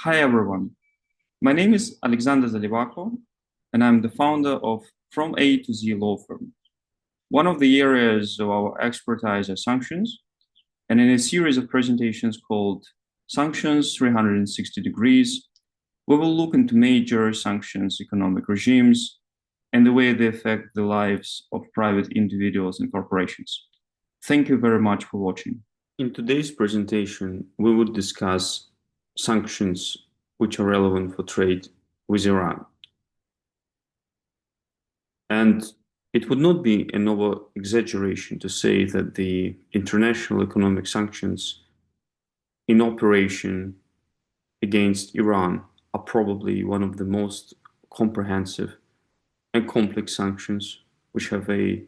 Hi everyone, my name is Alexander Zalivako, and I'm the founder of From A to Z law firm. One of the areas of our expertise are sanctions, and in a series of presentations called Sanctions 360 Degrees, we will look into major sanctions economic regimes and the way they affect the lives of private individuals and corporations. Thank you very much for watching. In today's presentation, we will discuss sanctions which are relevant for trade with Iran. And it would not be an over-exaggeration to say that the international economic sanctions in operation against Iran are probably one of the most comprehensive and complex sanctions, which have a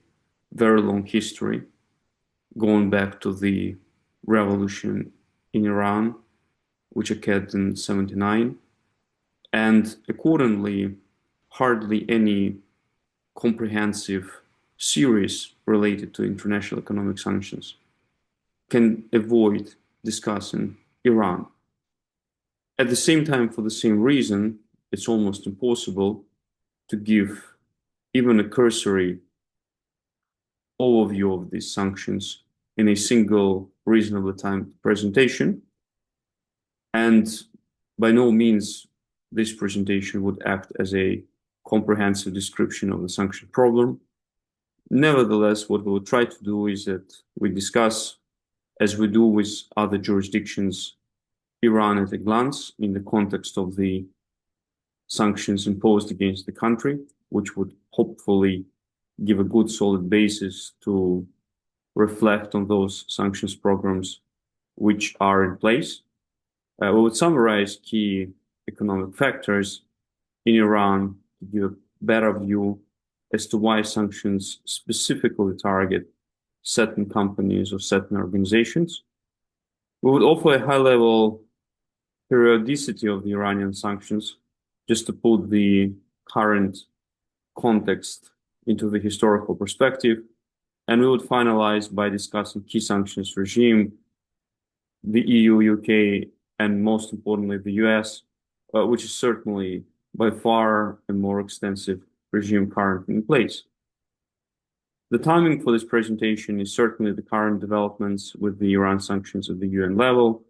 very long history, going back to the revolution in Iran, which occurred in '79, and accordingly, hardly any comprehensive series related to international economic sanctions can avoid discussing Iran. At the same time, for the same reason, it's almost impossible to give even a cursory overview of these sanctions in a single reasonable time presentation. And by no means this presentation would act as a comprehensive description of the sanction problem. Nevertheless, what we will try to do is that we discuss, as we do with other jurisdictions, Iran at a glance in the context of the sanctions imposed against the country, which would hopefully give a good solid basis to reflect on those sanctions programs which are in place. We would summarize key economic factors in Iran to give a better view as to why sanctions specifically target certain companies or certain organizations. We would offer a high-level periodicity of the Iranian sanctions, just to put the current context into the historical perspective. And we would finalize by discussing key sanctions regime, the EU, UK, and most importantly, the US, which is certainly by far a more extensive regime currently in place. The timing for this presentation is certainly the current developments with the Iran sanctions at the UN level.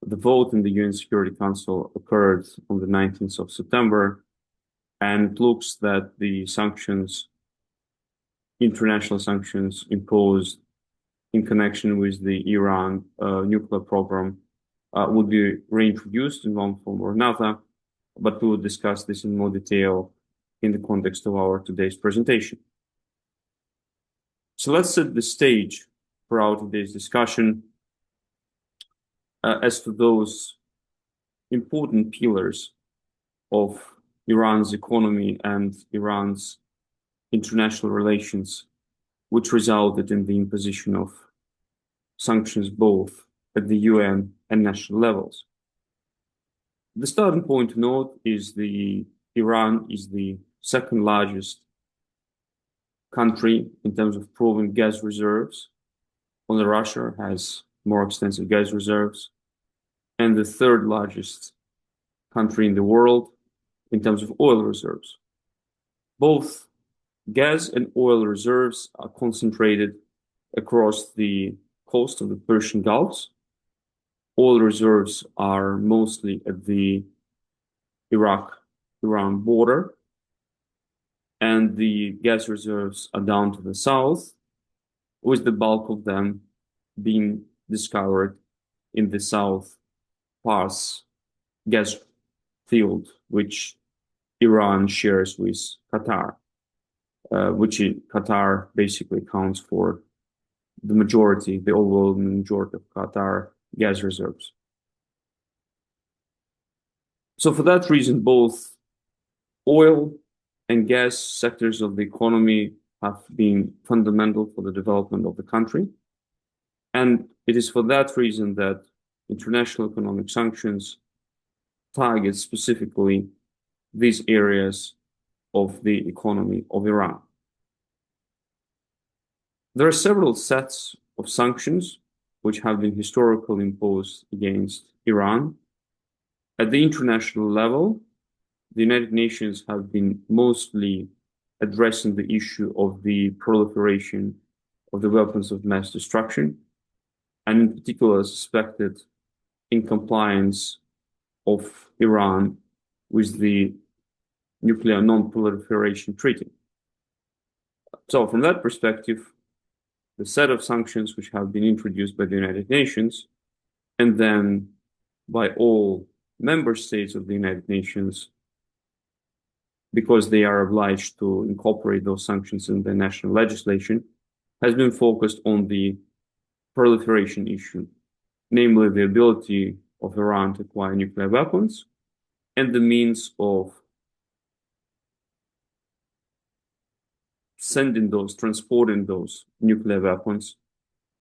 The vote in the UN Security Council occurred on the 19th of September, and it looks that the sanctions, international sanctions imposed in connection with the Iran nuclear program would be reintroduced in one form or another, but we will discuss this in more detail in the context of our today's presentation. So let's set the stage for our today's discussion as to those important pillars of Iran's economy and Iran's international relations, which resulted in the imposition of sanctions both at the UN and national levels. The starting point to note is Iran is the second largest country in terms of proven gas reserves. Only Russia has more extensive gas reserves, and the third largest country in the world in terms of oil reserves. Both gas and oil reserves are concentrated across the coast of the Persian Gulf. Oil reserves are mostly at the Iraq-Iran border, and the gas reserves are down to the south, with the bulk of them being discovered in the South Pars gas field, which Iran shares with Qatar, which Qatar basically accounts for the overwhelming majority of Qatar gas reserves. So for that reason, both oil and gas sectors of the economy have been fundamental for the development of the country. And it is for that reason that international economic sanctions target specifically these areas of the economy of Iran. There are several sets of sanctions which have been historically imposed against Iran. At the international level, the United Nations have been mostly addressing the issue of the proliferation of the weapons of mass destruction, and in particular suspected in compliance of Iran with the Nuclear Non-Proliferation Treaty. So from that perspective, the set of sanctions which have been introduced by the United Nations and then by all member states of the United Nations, because they are obliged to incorporate those sanctions in their national legislation, has been focused on the proliferation issue, namely the ability of Iran to acquire nuclear weapons and the means of transporting those nuclear weapons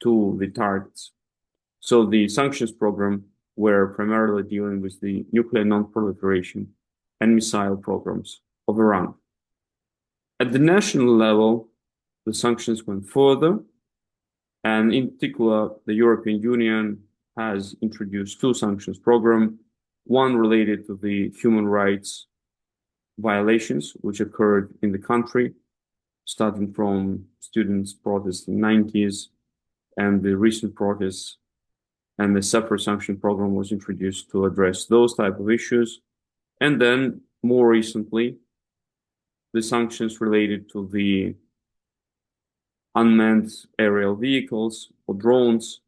to the targets. So the sanctions program were primarily dealing with the nuclear non-proliferation and missile programs of Iran. At the national level, the sanctions went further, and in particular, the European Union has introduced two sanctions programs, one related to the human rights violations which occurred in the country, starting from students' protests in the 90s and the recent protests, and the separate sanction program was introduced to address those type of issues. And then more recently, the sanctions related to the unmanned aerial vehicles or drones,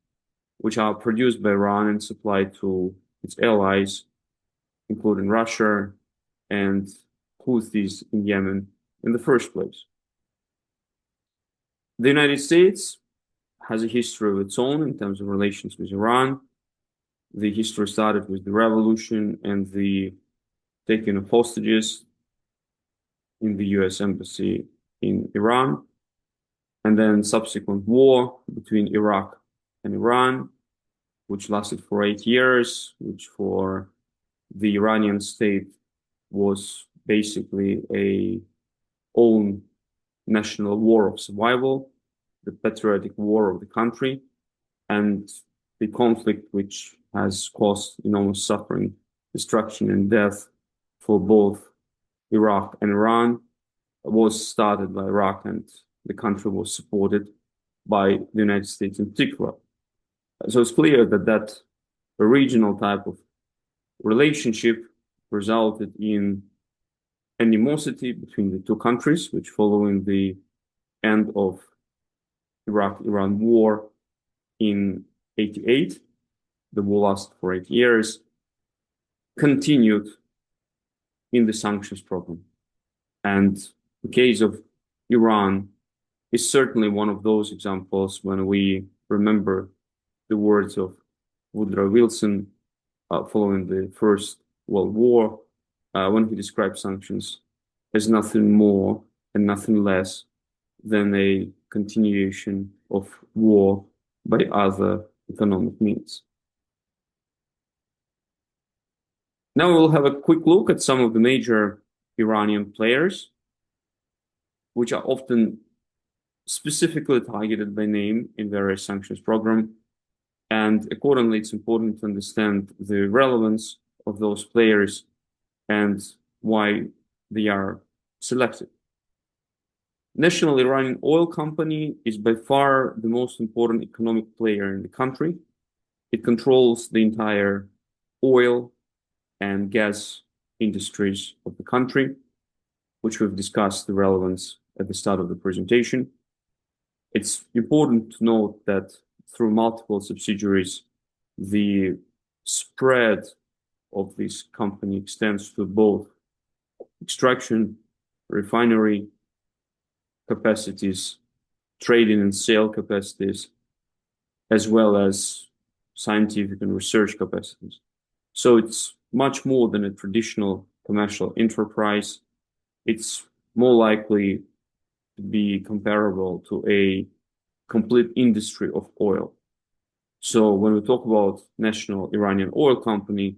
which are produced by Iran and supplied to its allies, including Russia and Houthis in Yemen in the first place. The United States has a history of its own in terms of relations with Iran. The history started with the revolution and the taking of hostages in the US embassy in Iran, and then subsequent war between Iraq and Iran, which lasted for 8 years, which for the Iranian state was basically a own national war of survival, the patriotic war of the country, and the conflict which has caused enormous suffering, destruction, and death for both Iraq and Iran was started by Iraq, and the country was supported by the United States in particular. So it's clear that that regional type of relationship resulted in animosity between the two countries, which following the end of Iraq-Iran war in 88, the war lasted for 8 years, continued in the sanctions program. And the case of Iran is certainly one of those examples when we remember the words of Woodrow Wilson following the First World War, when he described sanctions as nothing more and nothing less than a continuation of war by other economic means. Now we'll have a quick look at some of the major Iranian players, which are often specifically targeted by name in various sanctions programs. And accordingly, it's important to understand the relevance of those players and why they are selected. National Iranian Oil Company is by far the most important economic player in the country. It controls the entire oil and gas industries of the country, which we've discussed the relevance at the start of the presentation. It's important to note that through multiple subsidiaries, the spread of this company extends to both extraction, refinery capacities, trading and sale capacities, as well as scientific and research capacities. So it's much more than a traditional commercial enterprise. It's more likely to be comparable to a complete industry of oil. So when we talk about National Iranian Oil Company,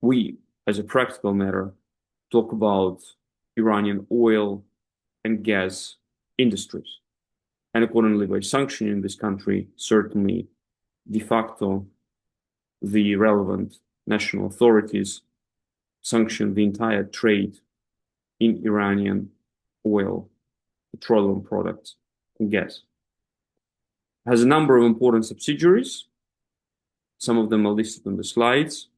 we, as a practical matter, talk about Iranian oil and gas industries. And accordingly, by sanctioning this country, certainly de facto, the relevant national authorities sanction the entire trade in Iranian oil, petroleum products, and gas. It has a number of important subsidiaries. Some of them are listed on the slides.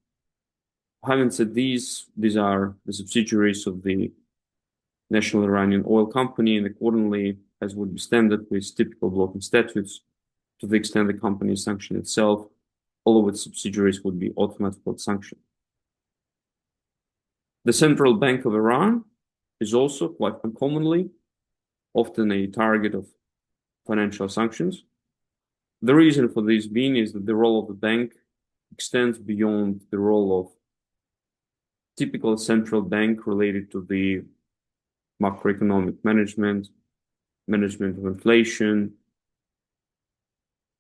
Having said these are the subsidiaries of the National Iranian Oil Company, and accordingly, as would be standard with typical blocking statutes, to the extent the company is sanctioned itself, all of its subsidiaries would be automatically sanctioned. The Central Bank of Iran is also quite uncommonly often a target of financial sanctions. The reason for this being is that the role of the bank extends beyond the role of typical central bank related to the macroeconomic management of inflation.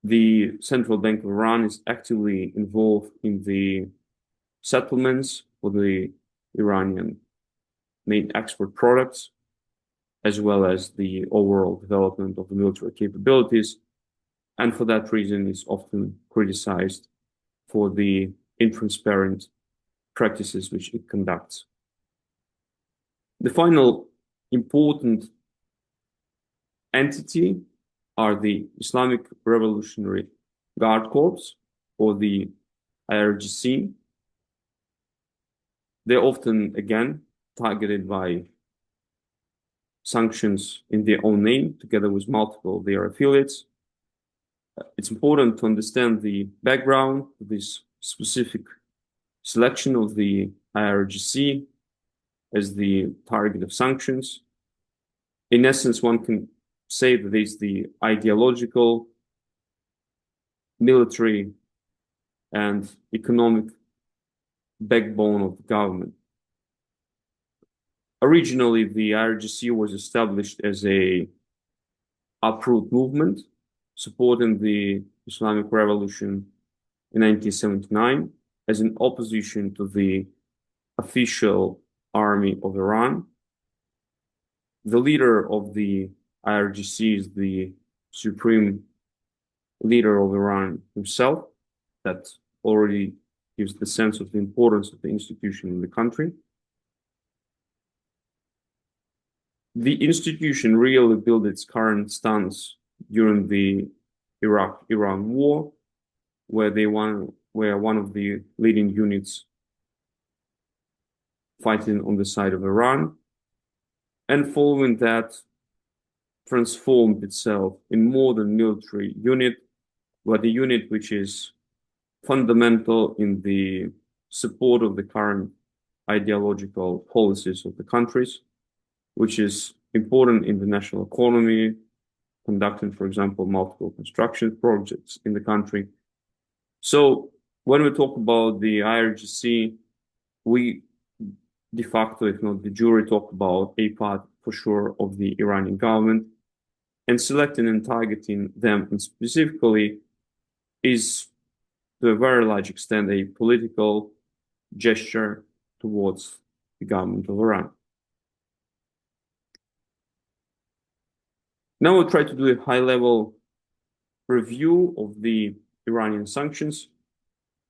The Central Bank of Iran is actively involved in the settlements for the Iranian main export products, as well as the overall development of the military capabilities, and for that reason is often criticized for the intransparent practices which it conducts. The final important entity are the Islamic Revolutionary Guard Corps, or the IRGC. They're often, again, targeted by sanctions in their own name, together with multiple of their affiliates. It's important to understand the background of this specific selection of the IRGC as the target of sanctions. In essence, one can say that it's the ideological, military, and economic backbone of the government. Originally, the IRGC was established as a uproot movement supporting the Islamic Revolution in 1979 as an opposition to the official army of Iran. The leader of the IRGC is the supreme leader of Iran himself. That already gives the sense of the importance of the institution in the country. The institution really built its current stance during the Iraq-Iran war, where one of the leading units fighting on the side of Iran, and following that transformed itself in more than military unit, but a unit which is fundamental in the support of the current ideological policies of the countries, which is important in the national economy, conducting, for example, multiple construction projects in the country. So when we talk about the IRGC, we de facto, if not de jure, talk about a part for sure of the Iranian government, and selecting and targeting them and specifically is to a very large extent a political gesture towards the government of Iran. Now we'll try to do a high-level review of the Iranian sanctions,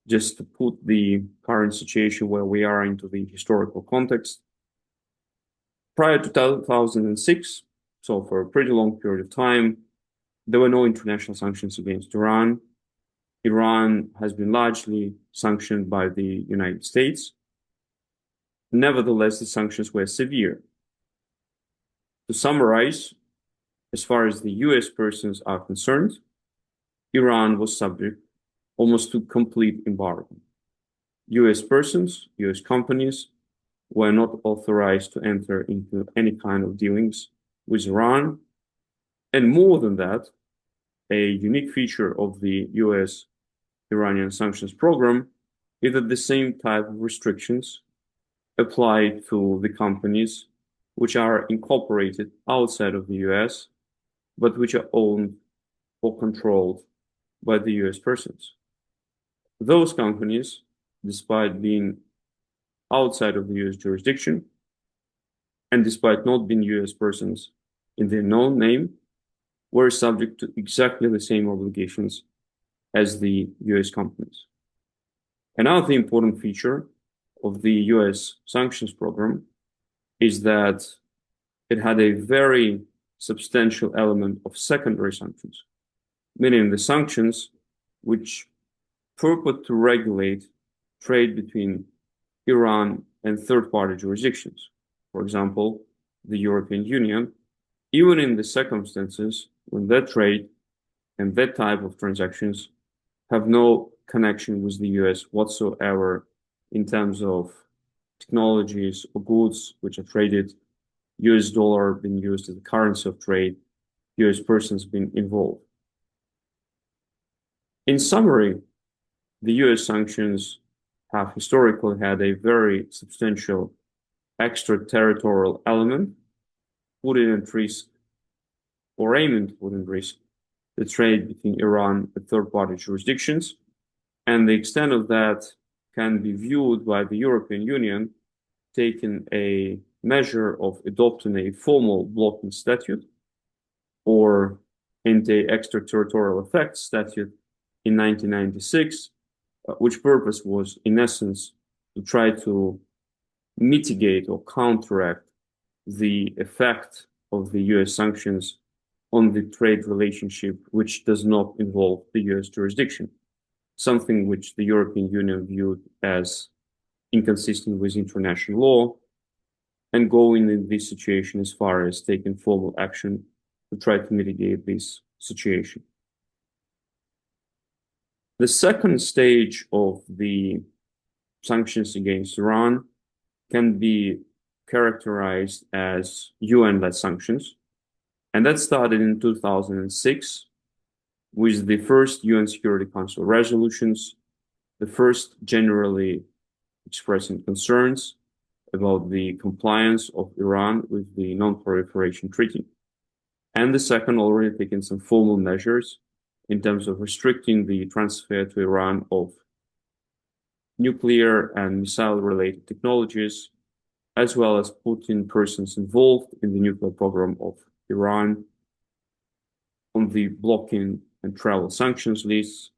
just to put the current situation where we are into the historical context. Prior to 2006, so for a pretty long period of time, there were no international sanctions against Iran. Iran has been largely sanctioned by the United States. Nevertheless, the sanctions were severe. To summarize, as far as the US persons are concerned, Iran was subject almost to complete embargo. US persons, US companies were not authorized to enter into any kind of dealings with Iran. And more than that, a unique feature of the US Iranian sanctions program is that the same type of restrictions apply to the companies which are incorporated outside of the US, but which are owned or controlled by the US persons. Those companies, despite being outside of the US jurisdiction, and despite not being US persons in their known name, were subject to exactly the same obligations as the US companies. Another important feature of the US sanctions program is that it had a very substantial element of secondary sanctions, meaning the sanctions which purport to regulate trade between Iran and third-party jurisdictions, for example, the European Union, even in the circumstances when that trade and that type of transactions have no connection with the US whatsoever in terms of technologies or goods which are traded, US dollar being used as the currency of trade, US persons being involved. In summary, the US sanctions have historically had a very substantial extraterritorial element, putting at risk or aiming to put at risk the trade between Iran and third-party jurisdictions, and the extent of that can be viewed by the European Union taking a measure of adopting a formal blocking statute or anti-extraterritorial effects statute in 1996, which purpose was, in essence, to try to mitigate or counteract the effect of the US sanctions on the trade relationship, which does not involve the US jurisdiction, something which the European Union viewed as inconsistent with international law, and going in this situation as far as taking formal action to try to mitigate this situation. The second stage of the sanctions against Iran can be characterized as UN-led sanctions, and that started in 2006 with the first UN Security Council resolutions, the first generally expressing concerns about the compliance of Iran with the Non-Proliferation Treaty, and the second already taking some formal measures in terms of restricting the transfer to Iran of nuclear and missile-related technologies, as well as putting persons involved in the nuclear program of Iran on the blocking and travel sanctions lists,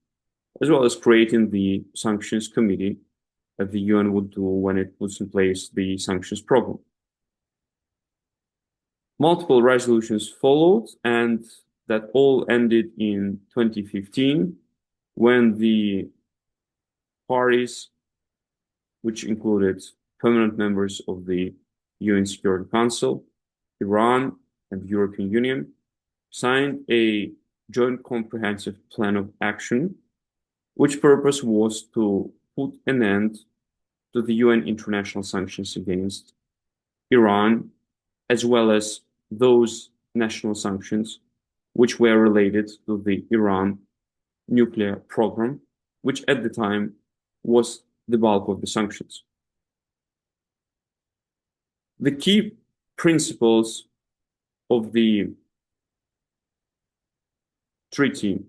as well as creating the sanctions committee that the UN would do when it puts in place the sanctions program. Multiple resolutions followed, and that all ended in 2015 when the parties, which included permanent members of the UN Security Council, Iran, and the European Union, signed a joint comprehensive plan of action, which purpose was to put an end to the UN international sanctions against Iran, as well as those national sanctions which were related to the Iran nuclear program, which at the time was the bulk of the sanctions. The key principles of the treaty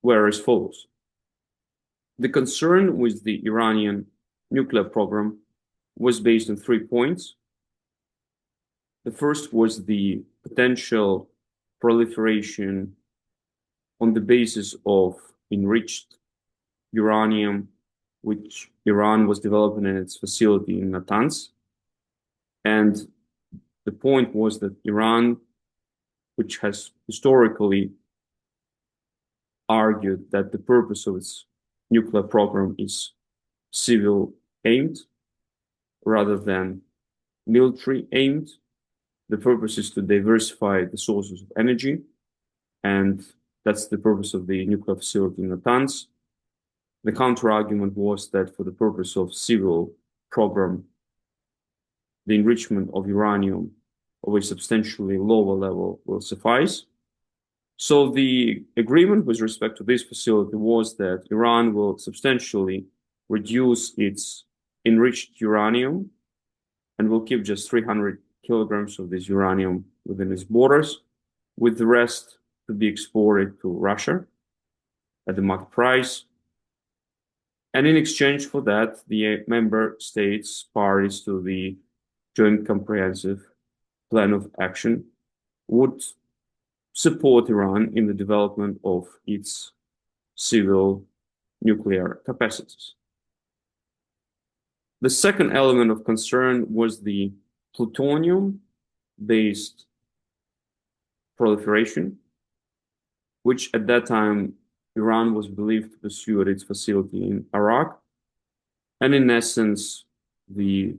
were as follows. The concern with the Iranian nuclear program was based on 3 points. The first was the potential proliferation on the basis of enriched uranium, which Iran was developing in its facility in Natanz. And the point was that Iran, which has historically argued that the purpose of its nuclear program is civil aimed rather than military aimed. The purpose is to diversify the sources of energy, and that's the purpose of the nuclear facility in Natanz. The counter-argument was that for the purpose of civil program, the enrichment of uranium of a substantially lower level will suffice. So the agreement with respect to this facility was that Iran will substantially reduce its enriched uranium and will keep just 300 kilograms of this uranium within its borders, with the rest to be exported to Russia at the market price. And in exchange for that, the member states parties to the Joint Comprehensive Plan of Action would support Iran in the development of its civil nuclear capacities. The second element of concern was the plutonium-based proliferation, which at that time Iran was believed to pursue at its facility in Iraq. And in essence, the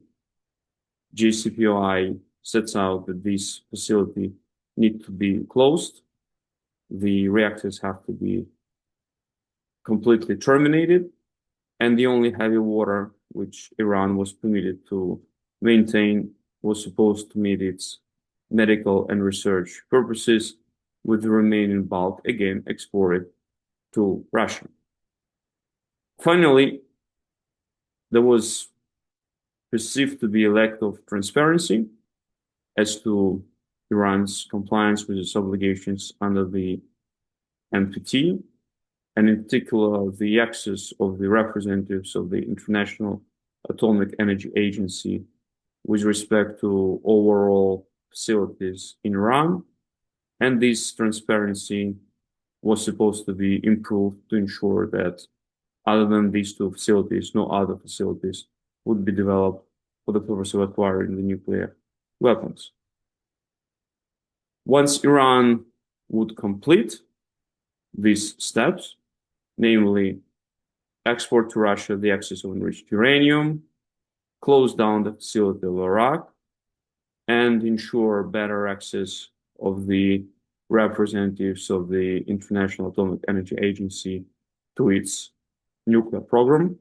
JCPOA sets out that this facility needs to be closed. The reactors have to be completely terminated, and the only heavy water which Iran was permitted to maintain was supposed to meet its medical and research purposes, with the remaining bulk again exported to Russia. Finally, there was perceived to be a lack of transparency as to Iran's compliance with its obligations under the NPT, and in particular, the access of the representatives of the International Atomic Energy Agency with respect to overall facilities in Iran. And this transparency was supposed to be improved to ensure that other than these two facilities, no other facilities would be developed for the purpose of acquiring the nuclear weapons. Once Iran would complete these steps, namely export to Russia the excess of enriched uranium, close down the facility of Iraq, and ensure better access of the representatives of the International Atomic Energy Agency to its nuclear program,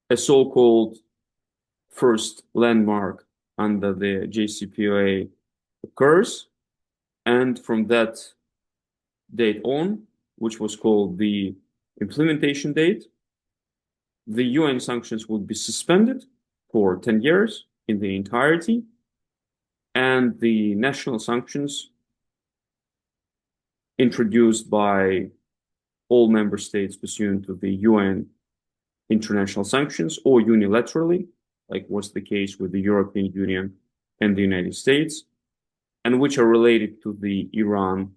a so-called first landmark under the JCPOA occurs, and from that date on, which was called the implementation date, the UN sanctions would be suspended for 10 years in the entirety, and the national sanctions introduced by all member states pursuant to the UN international sanctions or unilaterally, like was the case with the European Union and the United States, and which are related to the Iran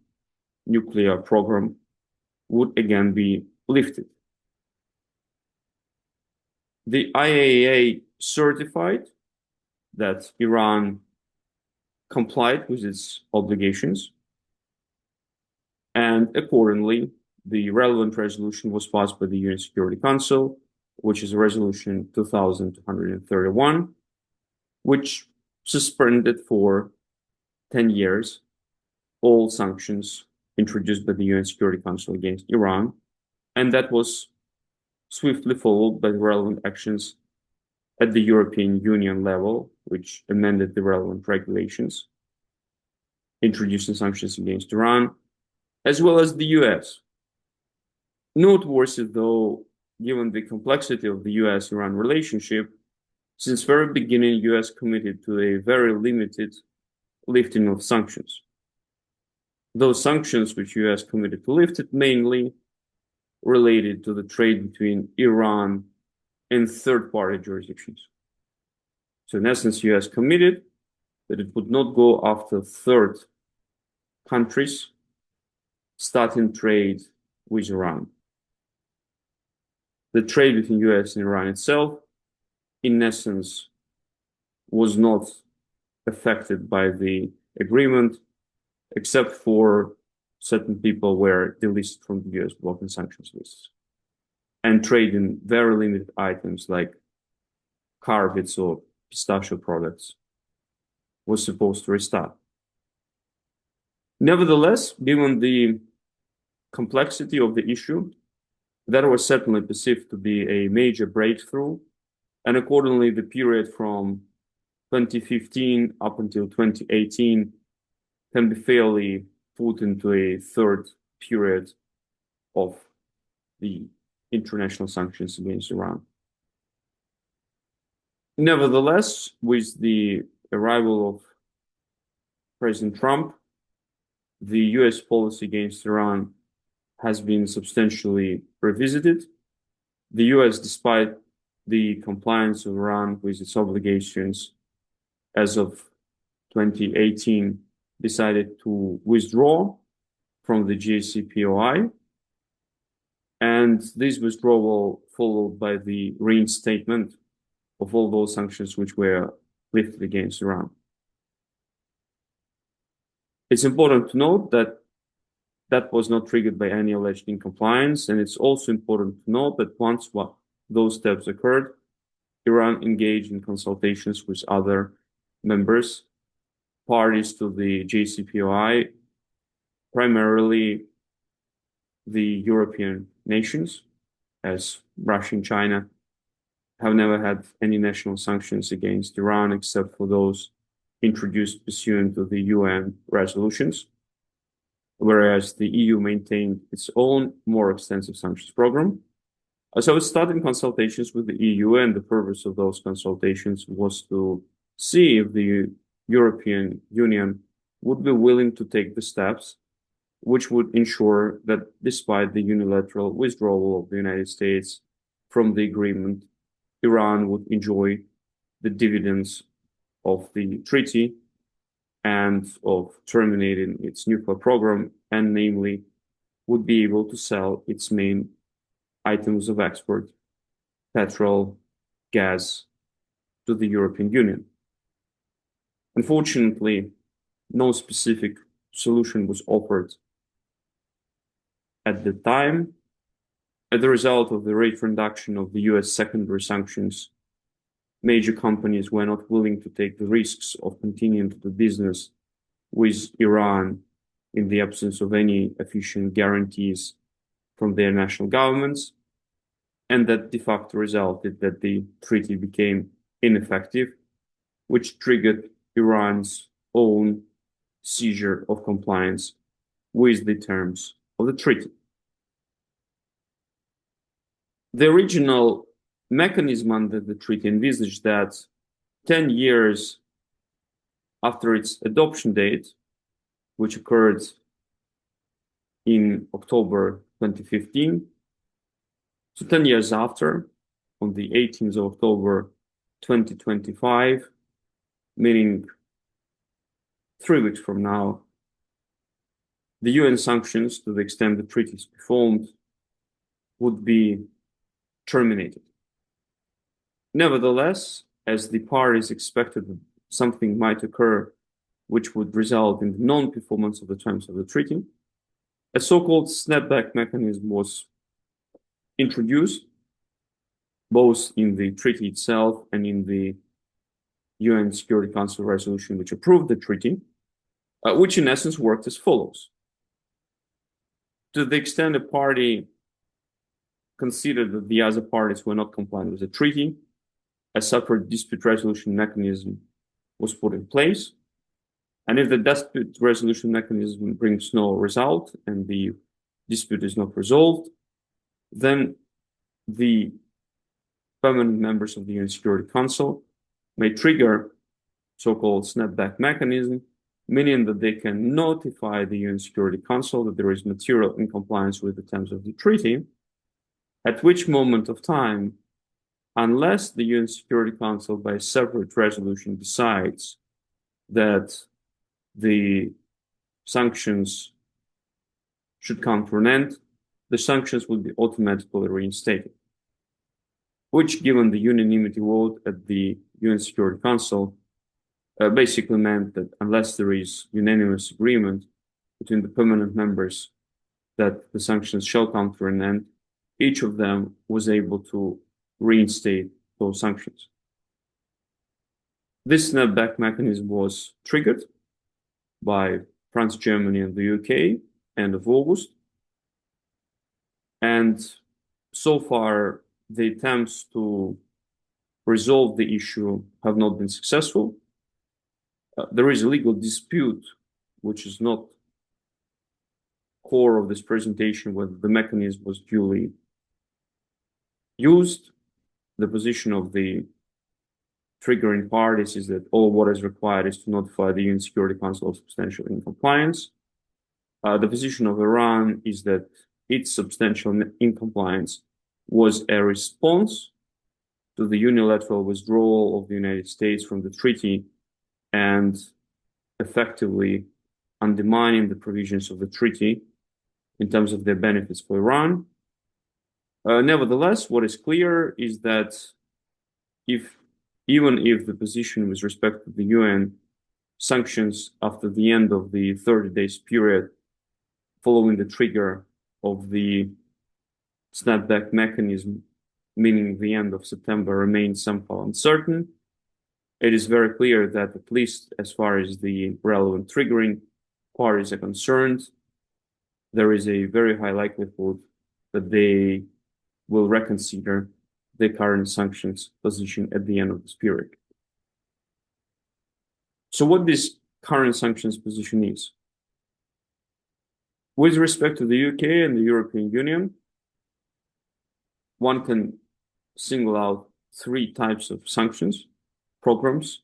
nuclear program, would again be lifted. The IAEA certified that Iran complied with its obligations, and accordingly, the relevant resolution was passed by the UN Security Council, which is Resolution 2231, which suspended for 10 years all sanctions introduced by the UN Security Council against Iran, and that was swiftly followed by the relevant actions at the European Union level, which amended the relevant regulations, introducing sanctions against Iran, as well as the US. Noteworthy, though, given the complexity of the US-Iran relationship, since very beginning, US committed to a very limited lifting of sanctions. Those sanctions which US committed to lift it mainly related to the trade between Iran and third-party jurisdictions. So in essence, US committed that it would not go after third countries starting trade with Iran. The trade between US and Iran itself, in essence, was not affected by the agreement, except for certain people were delisted from the US blocking sanctions lists. And trade in very limited items like carpets or pistachio products was supposed to restart. Nevertheless, given the complexity of the issue, that was certainly perceived to be a major breakthrough, and accordingly, the period from 2015 up until 2018 can be fairly put into a third period of the international sanctions against Iran. Nevertheless, with the arrival of President Trump, the US policy against Iran has been substantially revisited. The US, despite the compliance of Iran with its obligations as of 2018, decided to withdraw from the JCPOA. And this withdrawal followed by the reinstatement of all those sanctions which were lifted against Iran. It's important to note that that was not triggered by any alleged non-compliance, and it's also important to note that once those steps occurred, Iran engaged in consultations with other members, parties to the JCPOA, primarily the European nations, as Russia and China have never had any national sanctions against Iran except for those introduced pursuant to the UN resolutions, whereas the EU maintained its own more extensive sanctions program. So it started consultations with the EU, and the purpose of those consultations was to see if the European Union would be willing to take the steps which would ensure that despite the unilateral withdrawal of the United States from the agreement, Iran would enjoy the dividends of the treaty and of terminating its nuclear program, and namely would be able to sell its main items of export, petrol, gas, to the European Union. Unfortunately, no specific solution was offered at the time. As a result of the reintroduction of the US secondary sanctions, major companies were not willing to take the risks of continuing to do business with Iran in the absence of any efficient guarantees from their national governments, and that de facto resulted that the treaty became ineffective, which triggered Iran's own seizure of compliance with the terms of the treaty. The original mechanism under the treaty envisaged that 10 years after its adoption date, which occurred in October 2015, so 10 years after, on the 18th of October 2025, meaning 3 weeks from now, the UN sanctions, to the extent the treaty is performed, would be terminated. Nevertheless, as the parties expected that something might occur which would result in the non-performance of the terms of the treaty, a so-called snapback mechanism was introduced both in the treaty itself and in the UN Security Council resolution which approved the treaty, which in essence worked as follows. To the extent a party considered that the other parties were not compliant with the treaty, a separate dispute resolution mechanism was put in place. And if the dispute resolution mechanism brings no result and the dispute is not resolved, then the permanent members of the UN Security Council may trigger so-called snapback mechanism, meaning that they can notify the UN Security Council that there is material incompliance with the terms of the treaty, at which moment of time, unless the UN Security Council by a separate resolution decides that the sanctions should come to an end, the sanctions will be automatically reinstated, which, given the unanimity vote at the UN Security Council, basically meant that unless there is unanimous agreement between the permanent members that the sanctions shall come to an end, each of them was able to reinstate those sanctions. This snapback mechanism was triggered by France, Germany, and the UK, end of August. And so far, the attempts to resolve the issue have not been successful. There is a legal dispute, which is not core of this presentation, whether the mechanism was duly used. The position of the triggering parties is that all what is required is to notify the UN Security Council of substantial non-compliance. The position of Iran is that its substantial non-compliance was a response to the unilateral withdrawal of the United States from the treaty and effectively undermining the provisions of the treaty in terms of their benefits for Iran. Nevertheless, what is clear is that if even if the position with respect to the UN sanctions after the end of the 30 days period following the trigger of the snapback mechanism, meaning the end of September, remains somehow uncertain, it is very clear that at least as far as the relevant triggering parties are concerned, there is a very high likelihood that they will reconsider the current sanctions position at the end of this period. So what this current sanctions position is? With respect to the UK and the European Union, one can single out three types of sanctions programs,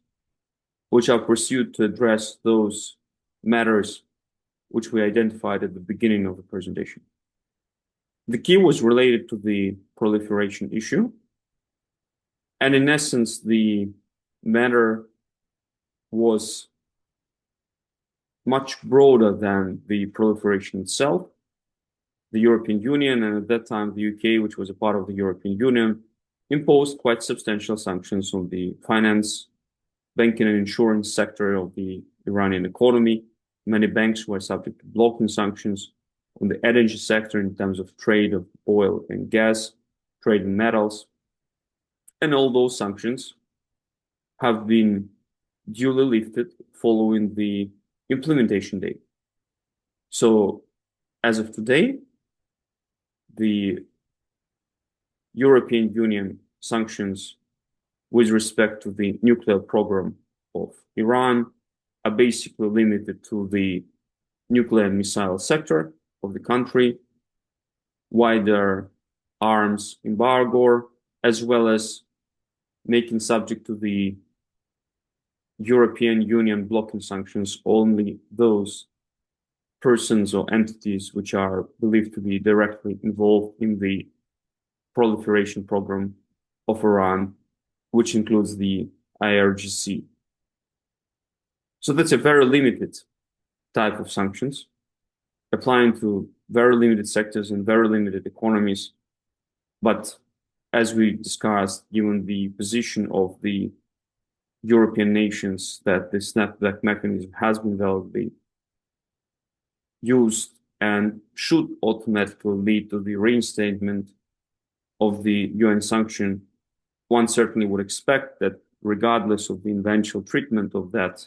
which are pursued to address those matters which we identified at the beginning of the presentation. The key was related to the proliferation issue. And in essence, the matter was much broader than the proliferation itself. The European Union, and at that time the UK, which was a part of the European Union, imposed quite substantial sanctions on the finance, banking and insurance sector of the Iranian economy. Many banks were subject to blocking sanctions on the energy sector in terms of trade of oil and gas, trade in metals. And all those sanctions have been duly lifted following the implementation date. So as of today, the European Union sanctions with respect to the nuclear program of Iran are basically limited to the nuclear and missile sector of the country, wider arms embargo, as well as making subject to the European Union blocking sanctions only those persons or entities which are believed to be directly involved in the proliferation program of Iran, which includes the IRGC. So that's a very limited type of sanctions applying to very limited sectors and very limited economies. But as we discussed, given the position of the European nations that the snapback mechanism has been validly used and should automatically lead to the reinstatement of the UN sanction, one certainly would expect that regardless of the eventual treatment of that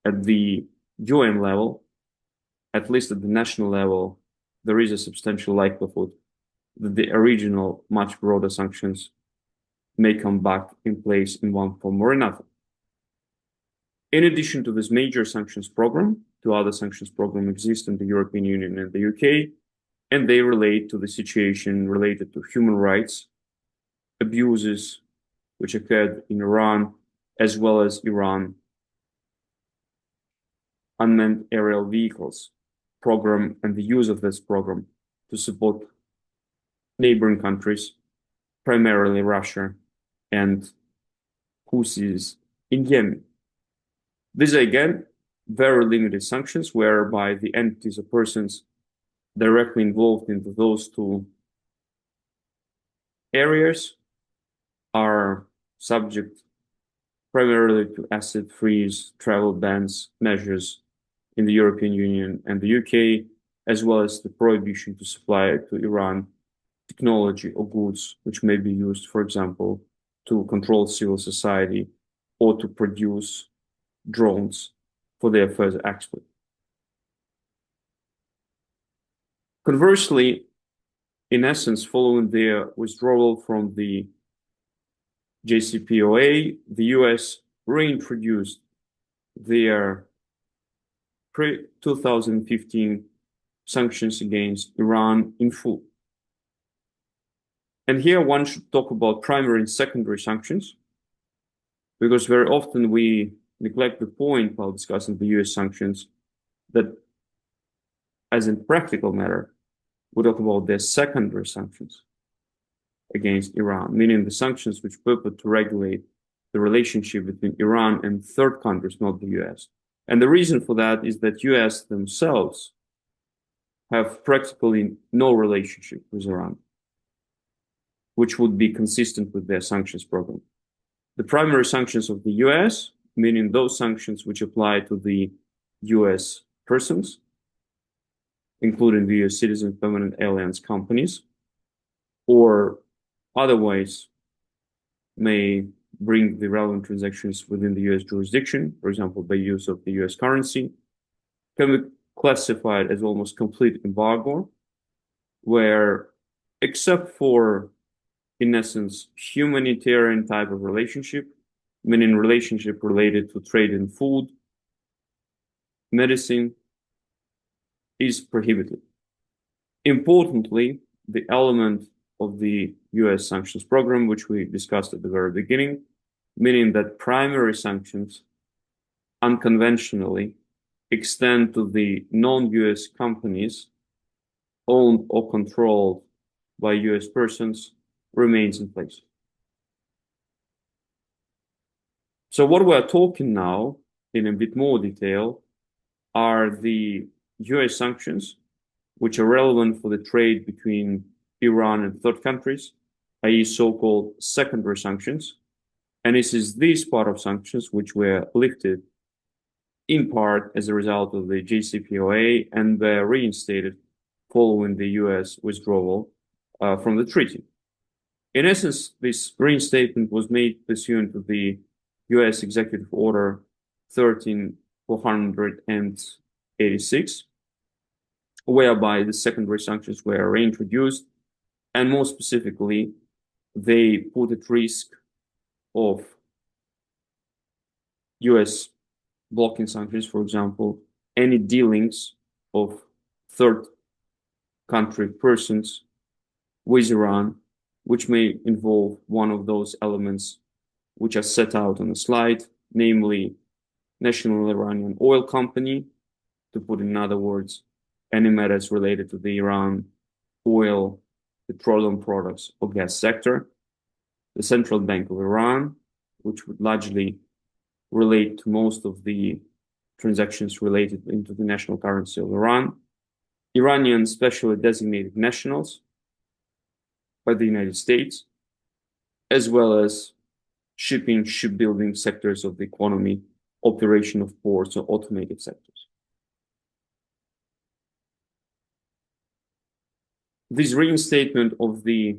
at the UN level, at least at the national level, there is a substantial likelihood that the original, much broader sanctions may come back in place in one form or another. In addition to this major sanctions program, two other sanctions programs exist in the European Union and the UK, and they relate to the situation related to human rights abuses which occurred in Iran, as well as Iran unmanned aerial vehicles program and the use of this program to support neighboring countries, primarily Russia and Houthis in Yemen. These are again very limited sanctions whereby the entities or persons directly involved in those two areas are subject primarily to asset freeze, travel bans measures in the European Union and the UK, as well as the prohibition to supply to Iran technology or goods which may be used, for example, to control civil society or to produce drones for their further export. Conversely, in essence, following their withdrawal from the JCPOA, the US reintroduced their pre-2015 sanctions against Iran in full. And here one should talk about primary and secondary sanctions, because very often we neglect the point while discussing the US sanctions that, as a practical matter, we talk about their secondary sanctions against Iran, meaning the sanctions which purport to regulate the relationship between Iran and third countries, not the US. And the reason for that is that US themselves have practically no relationship with Iran, which would be consistent with their sanctions program. The primary sanctions of the US, meaning those sanctions which apply to the US persons, including the US citizen, permanent aliens, companies, or otherwise may bring the relevant transactions within the US jurisdiction, for example, by use of the US currency, can be classified as almost complete embargo, where except for, in essence, humanitarian type of relationship, meaning relationship related to trade in food, medicine, is prohibited. Importantly, the element of the US sanctions program, which we discussed at the very beginning, meaning that primary sanctions unconventionally extend to the non-US companies owned or controlled by US persons, remains in place. So what we're talking now in a bit more detail are the US sanctions, which are relevant for the trade between Iran and third countries, i.e. so-called secondary sanctions. And this is this part of sanctions which were lifted in part as a result of the JCPOA and were reinstated following the US withdrawal from the treaty. In essence, this reinstatement was made pursuant to the US Executive Order 13486, whereby the secondary sanctions were reintroduced, and more specifically, they put at risk of US blocking sanctions, for example, any dealings of third country persons with Iran, which may involve one of those elements which are set out on the slide, namely National Iranian Oil Company, to put in other words, any matters related to the Iran oil, petroleum products, or gas sector, the Central Bank of Iran, which would largely relate to most of the transactions related into the national currency of Iran, Iranian specially designated nationals by the United States, as well as shipping, shipbuilding sectors of the economy, operation of ports, or automated sectors. This reinstatement of the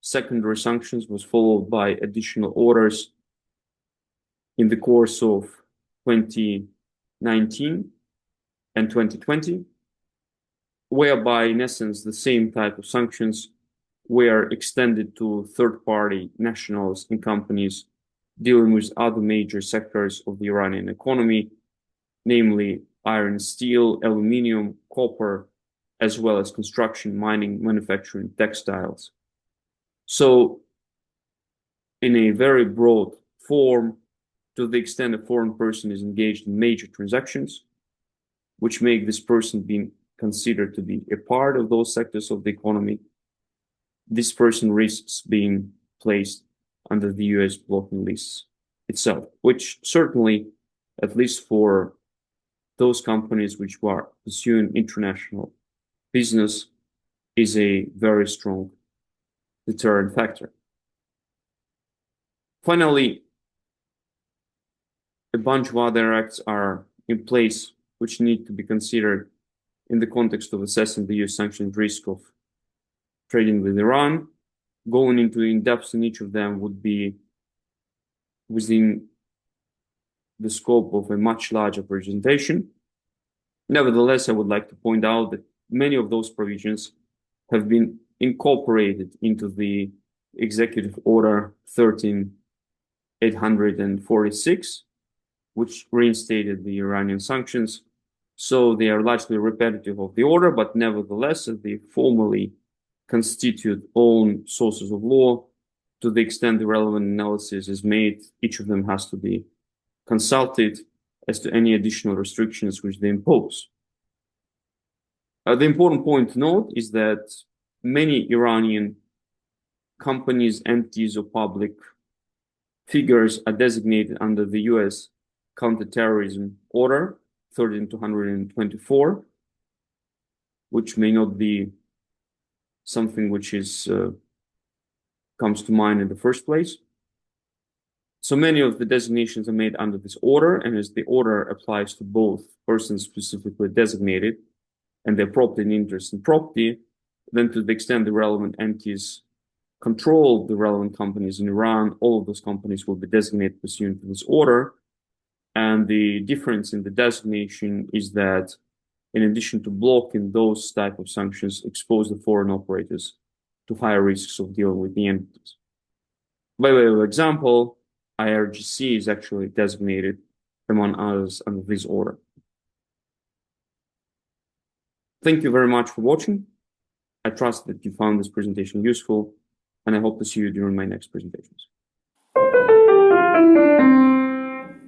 secondary sanctions was followed by additional orders in the course of 2019 and 2020, whereby, in essence, the same type of sanctions were extended to third-party nationals and companies dealing with other major sectors of the Iranian economy, namely iron and steel, aluminium, copper, as well as construction, mining, manufacturing, textiles. So, in a very broad form, to the extent a foreign person is engaged in major transactions, which make this person being considered to be a part of those sectors of the economy, this person risks being placed under the US blocking list itself, which certainly, at least for those companies which are pursuing international business, is a very strong deterrent factor. Finally, a bunch of other acts are in place which need to be considered in the context of assessing the US sanctions risk of trading with Iran. Going into in-depth in each of them would be within the scope of a much larger presentation. Nevertheless, I would like to point out that many of those provisions have been incorporated into the Executive Order 13846, which reinstated the Iranian sanctions. So they are largely repetitive of the order, but nevertheless, they formally constitute own sources of law. To the extent the relevant analysis is made, each of them has to be consulted as to any additional restrictions which they impose. The important point to note is that many Iranian companies, entities, or public figures are designated under the US Counterterrorism Order 13224, which may not be something which is comes to mind in the first place. So many of the designations are made under this order, and as the order applies to both persons specifically designated and their property and interest in property, then to the extent the relevant entities control the relevant companies in Iran, all of those companies will be designated pursuant to this order. And the difference in the designation is that in addition to blocking those type of sanctions, expose the foreign operators to higher risks of dealing with the entities. By way of example, IRGC is actually designated, among others, under this order. Thank you very much for watching. I trust that you found this presentation useful, and I hope to see you during my next presentations.